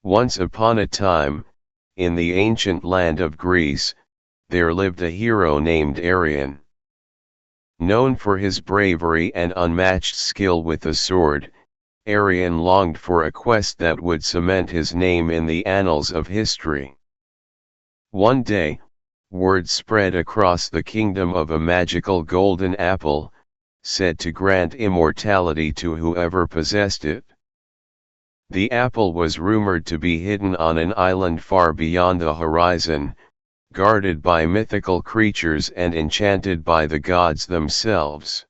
Once upon a time, in the ancient land of Greece, there lived a hero named Arion. Known for his bravery and unmatched skill with the sword, Arion longed for a quest that would cement his name in the annals of history. One day, word spread across the kingdom of a magical golden apple, said to grant immortality to whoever possessed it. The apple was rumored to be hidden on an island far beyond the horizon, guarded by mythical creatures and enchanted by the gods themselves.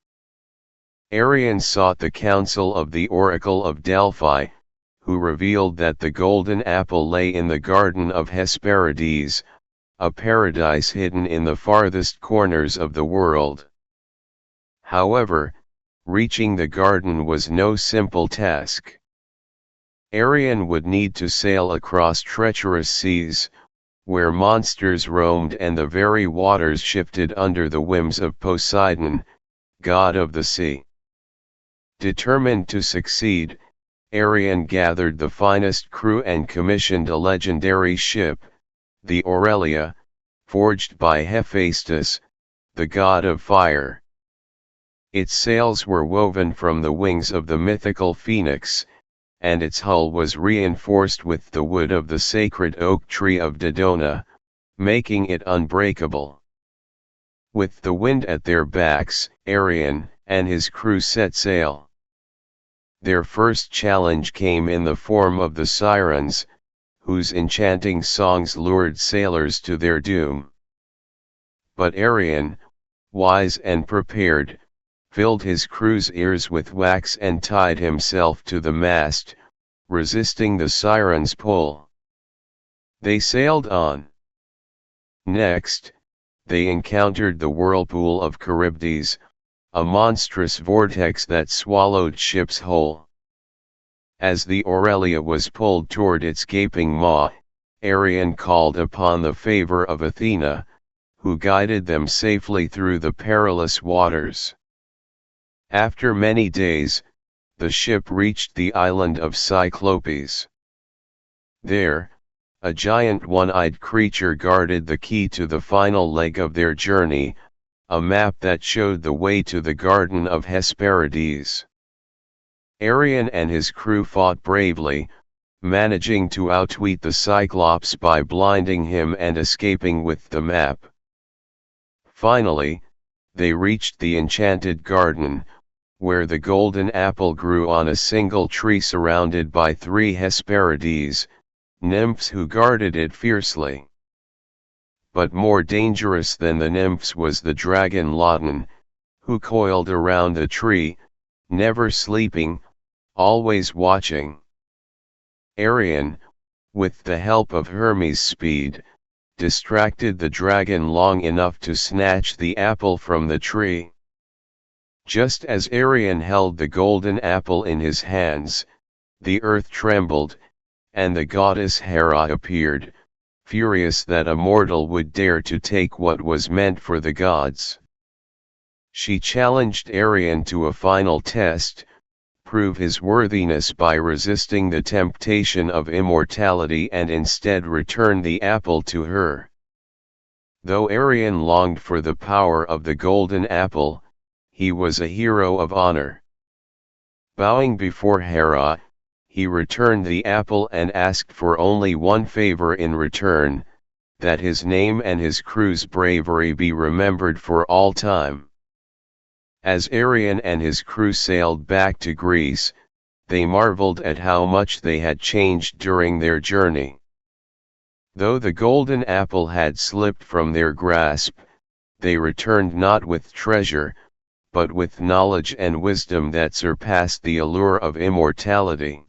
Arion sought the counsel of the Oracle of Delphi, who revealed that the golden apple lay in the Garden of Hesperides, a paradise hidden in the farthest corners of the world. However, reaching the garden was no simple task. Arion would need to sail across treacherous seas, where monsters roamed and the very waters shifted under the whims of Poseidon, god of the sea. Determined to succeed, Arion gathered the finest crew and commissioned a legendary ship, the Aurelia, forged by Hephaestus, the god of fire. Its sails were woven from the wings of the mythical phoenix, and its hull was reinforced with the wood of the sacred oak tree of Dodona, making it unbreakable. With the wind at their backs, Arion and his crew set sail. Their first challenge came in the form of the sirens, whose enchanting songs lured sailors to their doom. But Arion, wise and prepared, filled his crew's ears with wax and tied himself to the mast, resisting the sirens' pull. They sailed on. Next, they encountered the whirlpool of Charybdis, a monstrous vortex that swallowed ships whole. As the Aurelia was pulled toward its gaping maw, Arion called upon the favor of Athena, who guided them safely through the perilous waters. After many days, the ship reached the island of Cyclopes. There, a giant one-eyed creature guarded the key to the final leg of their journey, a map that showed the way to the Garden of Hesperides. Arion and his crew fought bravely, managing to outwit the Cyclops by blinding him and escaping with the map. Finally, they reached the enchanted garden, where the golden apple grew on a single tree surrounded by 3 Hesperides, nymphs who guarded it fiercely. But more dangerous than the nymphs was the dragon Lotan, who coiled around the tree, never sleeping, always watching. Arion, with the help of Hermes' speed, distracted the dragon long enough to snatch the apple from the tree. Just as Arion held the golden apple in his hands, the earth trembled, and the goddess Hera appeared, furious that a mortal would dare to take what was meant for the gods. She challenged Arion to a final test, prove his worthiness by resisting the temptation of immortality and instead return the apple to her. Though Arion longed for the power of the golden apple, he was a hero of honor. Bowing before Hera, he returned the apple and asked for only one favor in return, that his name and his crew's bravery be remembered for all time. As Arion and his crew sailed back to Greece, they marveled at how much they had changed during their journey. Though the golden apple had slipped from their grasp, they returned not with treasure, but with knowledge and wisdom that surpassed the allure of immortality.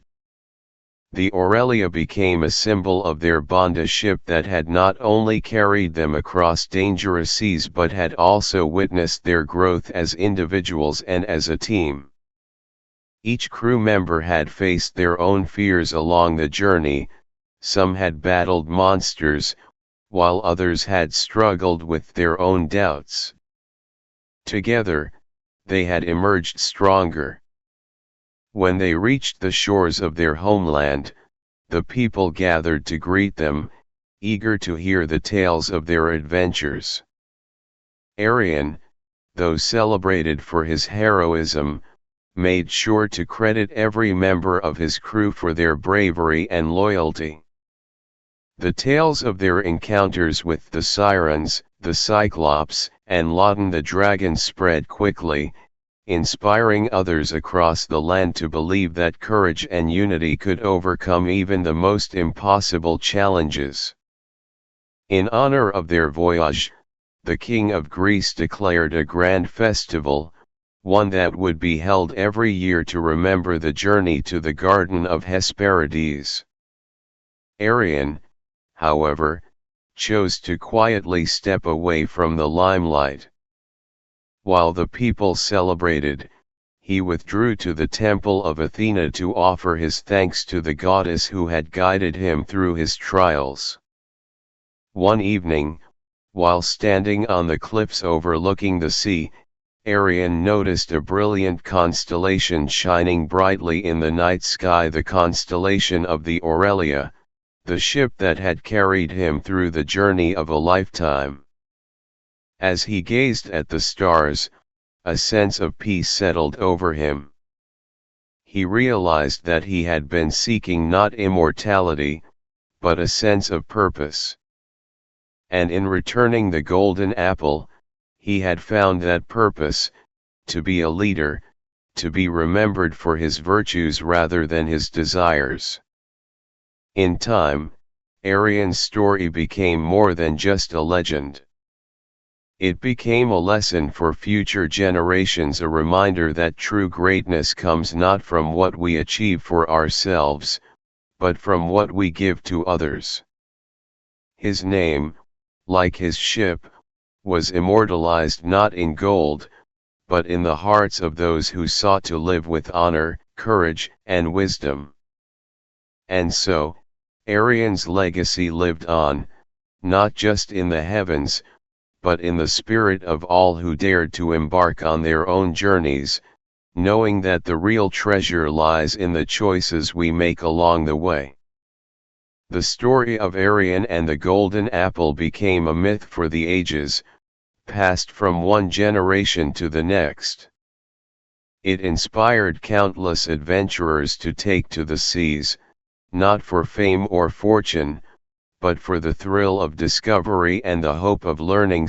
The Aurelia became a symbol of their bond, a ship that had not only carried them across dangerous seas but had also witnessed their growth as individuals and as a team. Each crew member had faced their own fears along the journey, some had battled monsters, while others had struggled with their own doubts. Together, they had emerged stronger. When they reached the shores of their homeland, the people gathered to greet them, eager to hear the tales of their adventures. Arion, though celebrated for his heroism, made sure to credit every member of his crew for their bravery and loyalty. The tales of their encounters with the sirens, the Cyclops, and Lotan the dragon spread quickly, inspiring others across the land to believe that courage and unity could overcome even the most impossible challenges. In honor of their voyage, the king of Greece declared a grand festival, one that would be held every year to remember the journey to the Garden of Hesperides. Arion, however, chose to quietly step away from the limelight. While the people celebrated, he withdrew to the temple of Athena to offer his thanks to the goddess who had guided him through his trials. One evening, while standing on the cliffs overlooking the sea, Arion noticed a brilliant constellation shining brightly in the night sky, the constellation of the Aurelia, the ship that had carried him through the journey of a lifetime. As he gazed at the stars, a sense of peace settled over him. He realized that he had been seeking not immortality, but a sense of purpose. And in returning the golden apple, he had found that purpose, to be a leader, to be remembered for his virtues rather than his desires. In time, Arion's story became more than just a legend. It became a lesson for future generations, a reminder that true greatness comes not from what we achieve for ourselves, but from what we give to others. His name, like his ship, was immortalized not in gold, but in the hearts of those who sought to live with honor, courage, and wisdom. And so, Arion's legacy lived on, not just in the heavens, but in the spirit of all who dared to embark on their own journeys, knowing that the real treasure lies in the choices we make along the way. The story of Arion and the Golden Apple became a myth for the ages, passed from one generation to the next. It inspired countless adventurers to take to the seas, not for fame or fortune, but for the thrill of discovery and the hope of learning